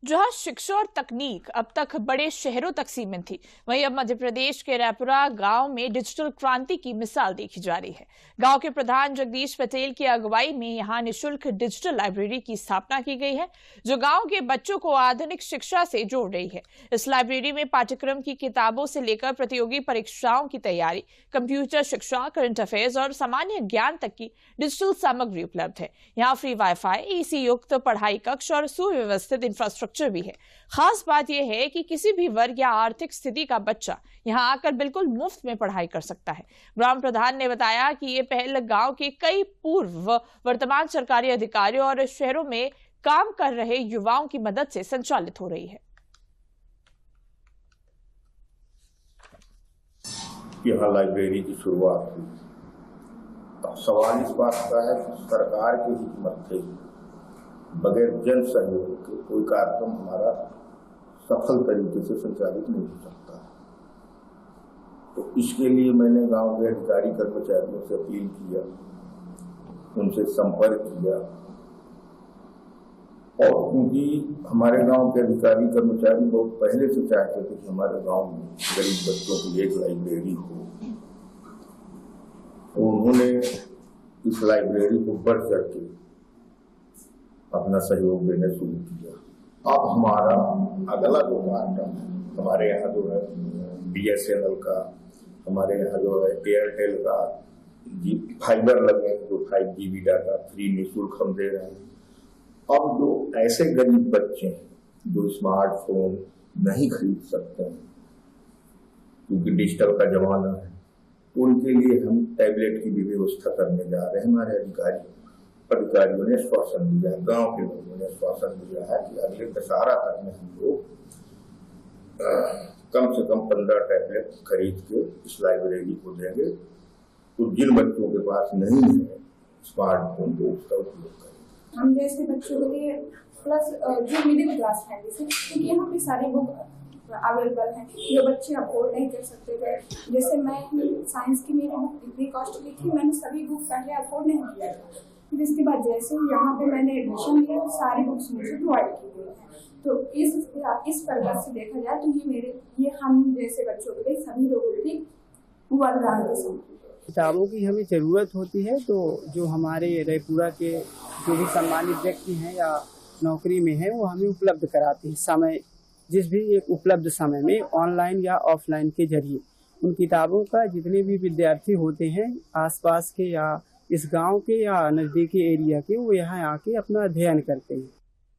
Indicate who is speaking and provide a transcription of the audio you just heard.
Speaker 1: जहां शिक्षा और तकनीक अब तक बड़े शहरों तक सीमित थी, वहीं अब मध्य प्रदेश के रायपुरा गांव में डिजिटल क्रांति की मिसाल देखी जा रही है। गांव के प्रधान जगदीश पटेल की अगुवाई में यहां निःशुल्क डिजिटल लाइब्रेरी की स्थापना की गई है, जो गांव के बच्चों को आधुनिक शिक्षा से जोड़ रही है। इस लाइब्रेरी में पाठ्यक्रम की किताबों से लेकर प्रतियोगी परीक्षाओं की तैयारी, कंप्यूटर शिक्षा, करंट अफेयर्स और सामान्य ज्ञान तक की डिजिटल सामग्री उपलब्ध है। यहाँ फ्री वाईफाई, एसी युक्त पढ़ाई कक्ष और सुव्यवस्थित इंफ्रास्ट्रक्चर भी है। खास बात यह है कि किसी भी वर्ग या आर्थिक स्थिति का बच्चा यहां आकर बिल्कुल मुफ्त में पढ़ाई कर सकता है। ग्राम प्रधान ने बताया कि ये पहल गांव के कई पूर्व वर्तमान सरकारी अधिकारियों और शहरों में काम कर रहे युवाओं की मदद से संचालित हो रही है।
Speaker 2: यहाँ लाइब्रेरी की शुरुआत हुई, तो सवाल इस बात का है कि सरकार के हिम्मत थे बगैर जन सहयोग के कोई कार्यक्रम हमारा सफल तरीके से संचालित नहीं हो सकता। तो इसके लिए मैंने गांव के अधिकारी कर्मचारियों से अपील किया, उनसे संपर्क किया, और क्योंकि हमारे गांव के अधिकारी कर्मचारी बहुत पहले से चाहते थे कि हमारे गांव में गरीब बच्चों की एक लाइब्रेरी हो, तो उन्होंने इस लाइब्रेरी को बढ़ चढ़ के अपना सहयोग देने शुरू किया। अब हमारा अगला जो कार्यक्रम है, हमारे यहाँ जो है BSNL का, हमारे यहाँ जो है एयरटेल का फाइबर लगे, जो 5 GB डाटा फ्री निःशुल्क हम दे रहे हैं। अब जो ऐसे गरीब बच्चे हैं जो स्मार्टफोन नहीं खरीद सकते हैं क्योंकि डिजिटल का जमाना है, उनके लिए हम टैबलेट की भी व्यवस्था करने जा रहे हैं। हमारे अधिकारियों ने आश्वासन दिया, गांव के लोगों ने आश्वासन दिया है कि अगले दशहरा तक में हम लोग कम से कम 15 टैबलेट खरीद के इस लाइब्रेरी को देंगे। तो जिन बच्चों के पास नहीं है स्मार्टफोन, तो उसका उपयोग करें।
Speaker 3: हम जैसे बच्चों के लिए प्लस जो मिडिल क्लास है, क्योंकि यहाँ पे सारी बुक अवेलेबल है जो बच्चे अफोर्ड नहीं कर सकते थे। जैसे मैं साइंस की मेरी बुक इतनी कॉस्टली थी, मैंने सभी बुक पहले अफोर्ड नहीं किया था। फिर इसके बाद जैसे यहाँ पे मैंने एडमिशन लिया, सारी बुक्स मुझे प्रोवाइड की गई है। तो इस प्रकार से देखा जाए तो ये हम जैसे बच्चों के लिए सभी लोगों के लिए वरदान के समान।
Speaker 4: किताबों की हमें ज़रूरत होती है, तो जो हमारे रायपुरा के जो भी सम्मानित व्यक्ति हैं या नौकरी में हैं, वो हमें उपलब्ध कराते हैं समय, जिस भी एक उपलब्ध समय में ऑनलाइन या ऑफलाइन के जरिए उन किताबों का जितने भी विद्यार्थी होते हैं आसपास के या इस गांव के या नज़दीकी एरिया के, वो यहाँ आके अपना अध्ययन करते हैं।